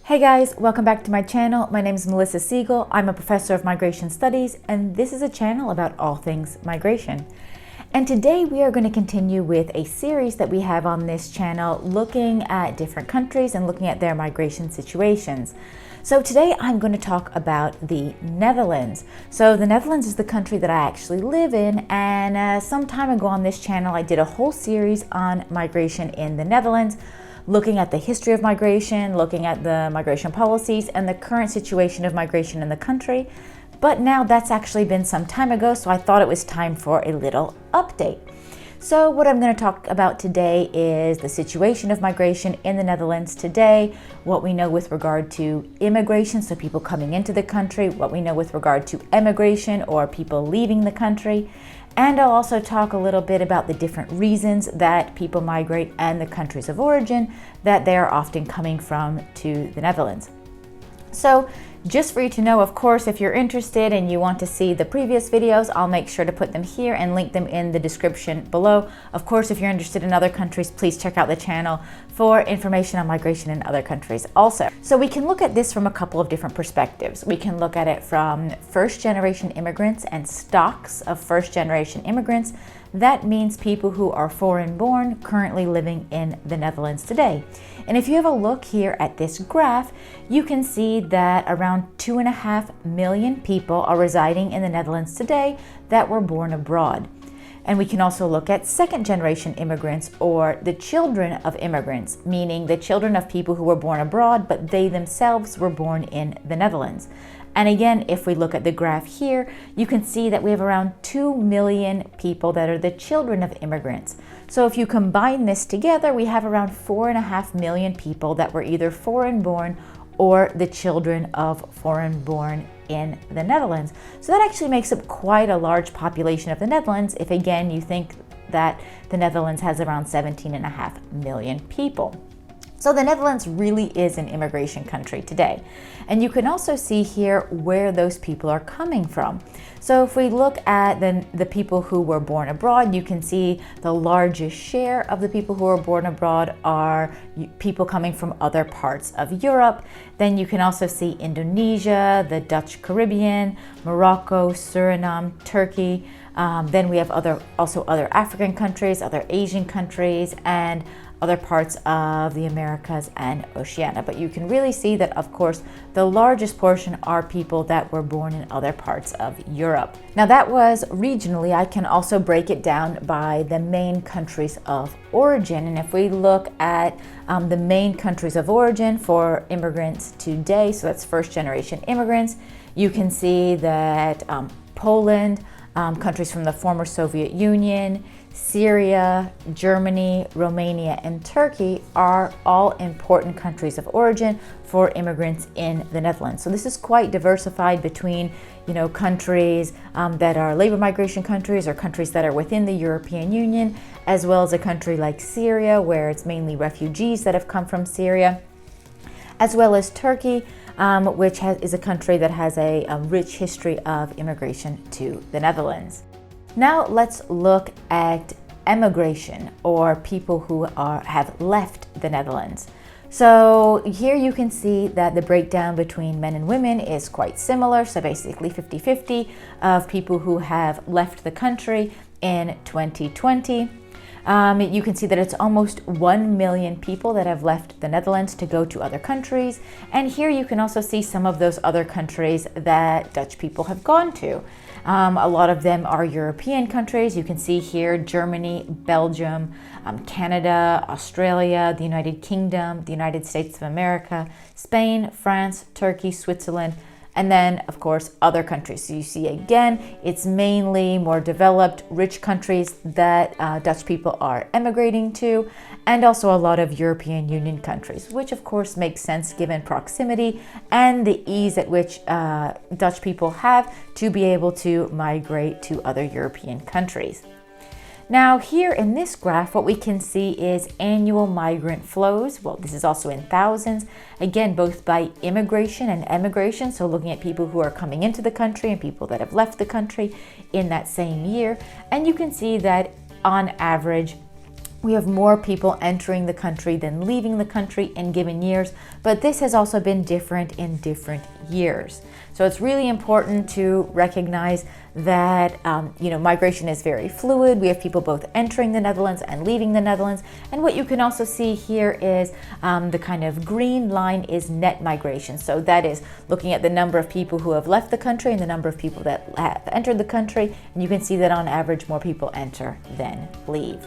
Hey guys, welcome back to my channel. My name is Melissa Siegel. I'm a professor of migration studies, and this is a channel about all things migration. And today we are going to continue with a series that we have on this channel looking at different countries and looking at their migration situations. So today I'm going to talk about the Netherlands. So the Netherlands is the country that I actually live in, and some time ago on this channel I did a whole series on migration in the Netherlands, looking at the history of migration, looking at the migration policies and the current situation of migration in the country. But now that's actually been some time ago, so I thought it was time for a little update. So what I'm going to talk about today is the situation of migration in the Netherlands today, what we know with regard to immigration, so people coming into the country, what we know with regard to emigration or people leaving the country. And I'll also talk a little bit about the different reasons that people migrate and the countries of origin that they are often coming from to the Netherlands. So just for you to know, of course, if you're interested and you want to see the previous videos, I'll make sure to put them here and link them in the description below. Of course, if you're interested in other countries, please check out the channel for information on migration in other countries also. So we can look at this from a couple of different perspectives. We can look at it from first-generation immigrants and stocks of first-generation immigrants. That means people who are foreign-born currently living in the Netherlands today. And if you have a look here at this graph, you can see that around 2.5 million people are residing in the Netherlands today that were born abroad. And we can also look at second-generation immigrants, or the children of immigrants, meaning the children of people who were born abroad, but they themselves were born in the Netherlands. And again, if we look at the graph here, you can see that we have around 2 million people that are the children of immigrants. So if you combine this together, we have around 4.5 million people that were either foreign-born or the children of foreign-born in the Netherlands. So that actually makes up quite a large population of the Netherlands if, again, you think that the Netherlands has around 17.5 million people. So the Netherlands really is an immigration country today. And you can also see here where those people are coming from. So if we look at the people who were born abroad, you can see the largest share of the people who are born abroad are people coming from other parts of Europe. Then you can also see Indonesia, the Dutch Caribbean, Morocco, Suriname, Turkey. Then we have also other African countries, other Asian countries, and other parts of the Americas and Oceania. But you can really see that, of course, the largest portion are people that were born in other parts of Europe. Now that was regionally. I can also break it down by the main countries of origin. And if we look at the main countries of origin for immigrants today, so that's first-generation immigrants, you can see that Poland, countries from the former Soviet Union, Syria, Germany, Romania, and Turkey are all important countries of origin for immigrants in the Netherlands. So this is quite diversified between, countries that are labor migration countries or countries that are within the European Union, as well as a country like Syria, where it's mainly refugees that have come from Syria, as well as Turkey, which is a country that has a rich history of immigration to the Netherlands. Now let's look at emigration, or people who have left the Netherlands. So here you can see that the breakdown between men and women is quite similar. So basically 50-50 of people who have left the country in 2020. You can see that it's almost 1 million people that have left the Netherlands to go to other countries. And here you can also see some of those other countries that Dutch people have gone to. A lot of them are European countries. You can see here Germany, Belgium, Canada, Australia, the United Kingdom, the United States of America, Spain, France, Turkey, Switzerland, and then, of course, other countries. So you see, again, it's mainly more developed, rich countries that Dutch people are emigrating to, and also a lot of European Union countries, which of course makes sense given proximity and the ease at which Dutch people have to be able to migrate to other European countries. Now here in this graph, what we can see is annual migrant flows. Well, this is also in thousands, again, both by immigration and emigration. So looking at people who are coming into the country and people that have left the country in that same year. And you can see that on average, We have more people entering the country than leaving the country in given years, but this has also been different in different years. So it's really important to recognize that migration is very fluid. We have people both entering the Netherlands and leaving the Netherlands. And what you can also see here is the kind of green line is net migration. So that is looking at the number of people who have left the country and the number of people that have entered the country. And you can see that on average, more people enter than leave.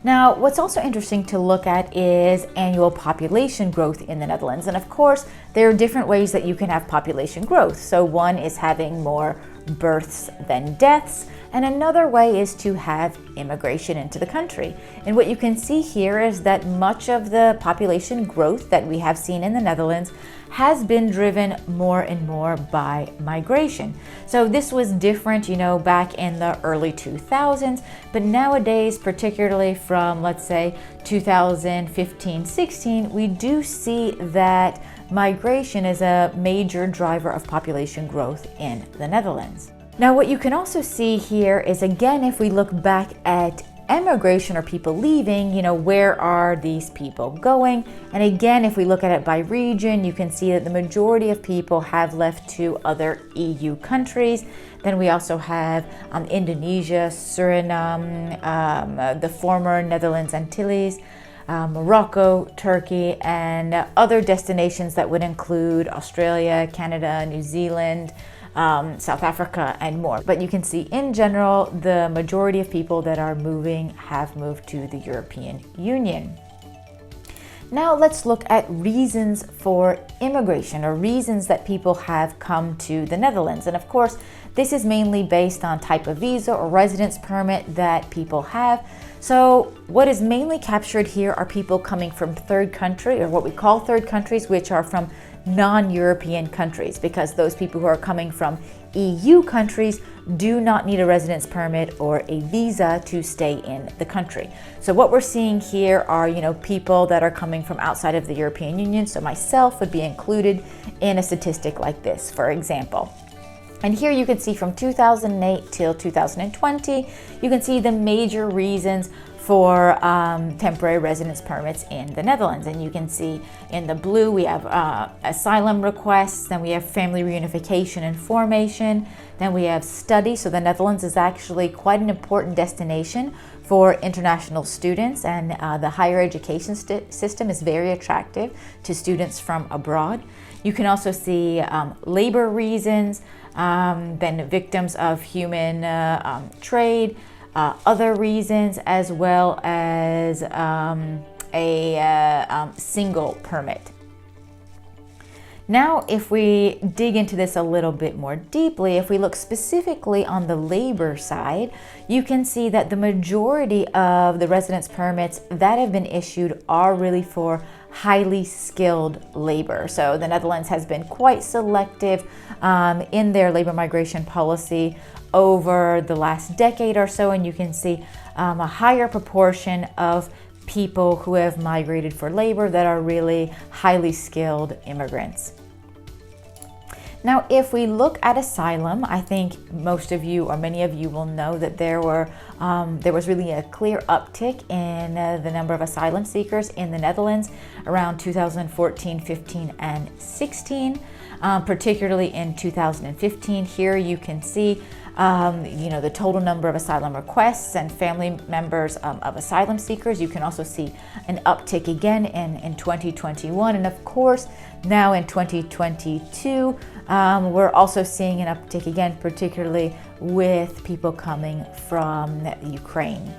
Now, what's also interesting to look at is annual population growth in the Netherlands. And of course, there are different ways that you can have population growth. So one is having more births than deaths, and another way is to have immigration into the country. And what you can see here is that much of the population growth that we have seen in the Netherlands has been driven more and more by migration. So this was different, back in the early 2000s, but nowadays, particularly from, let's say, 2015-16, we do see that migration is a major driver of population growth in the Netherlands. Now, what you can also see here is, again, if we look back at emigration or people leaving, where are these people going? And again, if we look at it by region, you can see that the majority of people have left to other EU countries. Then we also have Indonesia, Suriname, the former Netherlands Antilles, Morocco, Turkey, and other destinations that would include Australia, Canada, New Zealand, South Africa, and more. But you can see in general, the majority of people that are moving have moved to the European Union. Now let's look at reasons for immigration, or reasons that people have come to the Netherlands. And of course, this is mainly based on type of visa or residence permit that people have. So what is mainly captured here are people coming from third country, or what we call third countries, which are from non-European countries, because those people who are coming from EU countries do not need a residence permit or a visa to stay in the country. So what we're seeing here are, people that are coming from outside of the European Union. So myself would be included in a statistic like this, for example. And here you can see from 2008 till 2020, you can see the major reasons for temporary residence permits in the Netherlands. And you can see in the blue, we have asylum requests, then we have family reunification and formation, then we have study. So the Netherlands is actually quite an important destination for international students, and the higher education system is very attractive to students from abroad. You can also see labor reasons, then victims of human trade, other reasons, as well as a single permit. Now, if we dig into this a little bit more deeply, if we look specifically on the labor side, you can see that the majority of the residence permits that have been issued are really for highly skilled labor. So the Netherlands has been quite selective in their labor migration policy over the last decade or so, and you can see a higher proportion of people who have migrated for labor that are really highly skilled immigrants. Now, if we look at asylum, I think most of you, or many of you, will know that there was really a clear uptick in the number of asylum seekers in the Netherlands around 2014, 15, and 16, particularly in 2015. Here you can see the total number of asylum requests and family members of asylum seekers. You can also see an uptick again in 2021. And of course, now in 2022, we're also seeing an uptick again, particularly with people coming from Ukraine.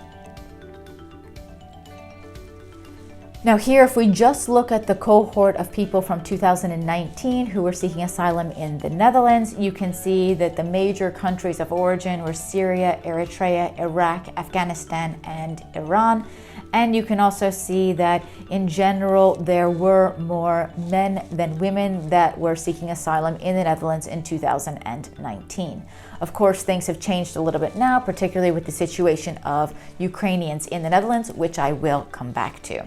Now here, if we just look at the cohort of people from 2019 who were seeking asylum in the Netherlands, you can see that the major countries of origin were Syria, Eritrea, Iraq, Afghanistan, and Iran. And you can also see that in general, there were more men than women that were seeking asylum in the Netherlands in 2019. Of course, things have changed a little bit now, particularly with the situation of Ukrainians in the Netherlands, which I will come back to.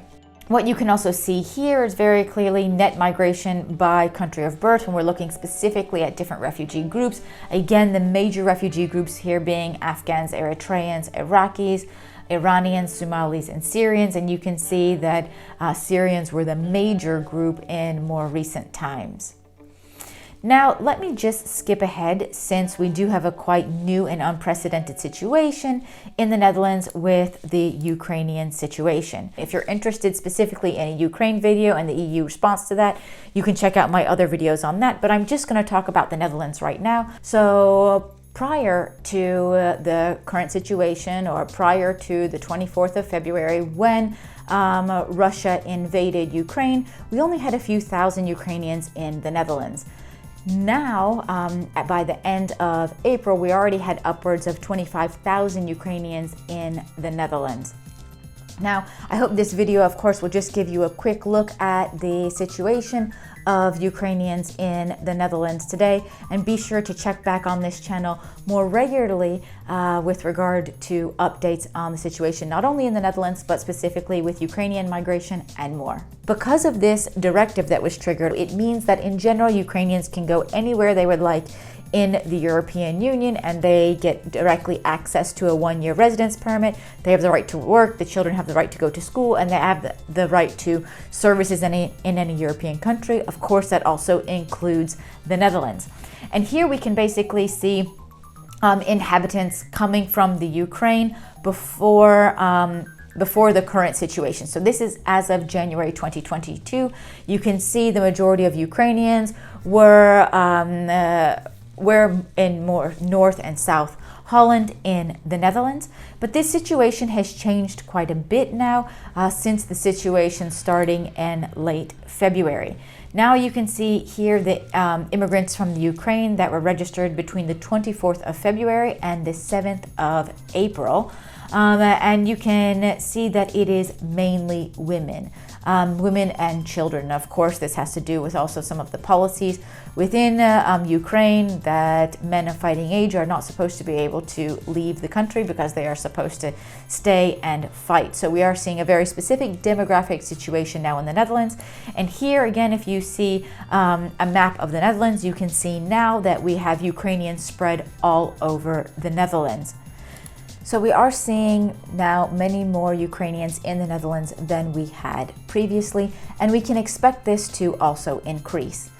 What you can also see here is very clearly net migration by country of birth when we're looking specifically at different refugee groups. Again, the major refugee groups here being Afghans, Eritreans, Iraqis, Iranians, Somalis, and Syrians, and you can see that Syrians were the major group in more recent times. Now, let me just skip ahead since we do have a quite new and unprecedented situation in the Netherlands with the Ukrainian situation. If you're interested specifically in a Ukraine video and the EU response to that, you can check out my other videos on that, but I'm just going to talk about the Netherlands right now. So prior to the current situation, or prior to the 24th of February when Russia invaded Ukraine, we only had a few thousand Ukrainians in the Netherlands. Now, by the end of April, we already had upwards of 25,000 Ukrainians in the Netherlands. Now, I hope this video, of course, will just give you a quick look at the situation of Ukrainians in the Netherlands today, and be sure to check back on this channel more regularly with regard to updates on the situation, not only in the Netherlands, but specifically with Ukrainian migration and more. Because of this directive that was triggered, it means that in general, Ukrainians can go anywhere they would like in the European Union, and they get directly access to a one-year residence permit. They have the right to work, the children have the right to go to school, and they have the right to services in any European country. Of course, that also includes the Netherlands. And here we can basically see inhabitants coming from the Ukraine before the current situation. So this is as of January 2022. You can see the majority of Ukrainians were in more North and South Holland in the Netherlands. But this situation has changed quite a bit now since the situation starting in late February. Now you can see here the immigrants from the Ukraine that were registered between the 24th of February and the 7th of April. And you can see that it is mainly women. Women and children. Of course, this has to do with also some of the policies within Ukraine that men of fighting age are not supposed to be able to leave the country because they are supposed to stay and fight. So we are seeing a very specific demographic situation now in the Netherlands. And here again, if you see a map of the Netherlands, you can see now that we have Ukrainians spread all over the Netherlands. So we are seeing now many more Ukrainians in the Netherlands than we had previously, and we can expect this to also increase.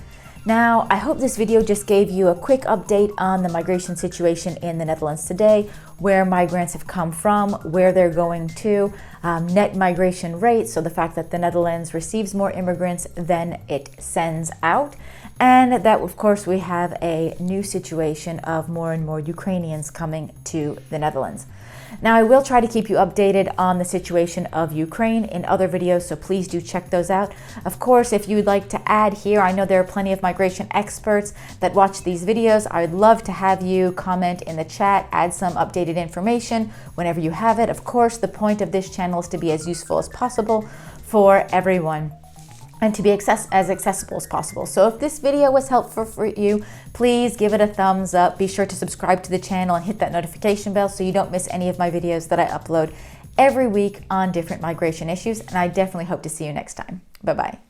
Now, I hope this video just gave you a quick update on the migration situation in the Netherlands today, where migrants have come from, where they're going to, net migration rates, so the fact that the Netherlands receives more immigrants than it sends out, and that, of course, we have a new situation of more and more Ukrainians coming to the Netherlands. Now, I will try to keep you updated on the situation of Ukraine in other videos, so please do check those out. Of course, if you would like to add here, I know there are plenty of migration experts that watch these videos. I would love to have you comment in the chat, add some updated information whenever you have it. Of course, the point of this channel is to be as useful as possible for everyone, and to be as accessible as possible. So if this video was helpful for you, please give it a thumbs up. Be sure to subscribe to the channel and hit that notification bell so you don't miss any of my videos that I upload every week on different migration issues. And I definitely hope to see you next time. Bye-bye.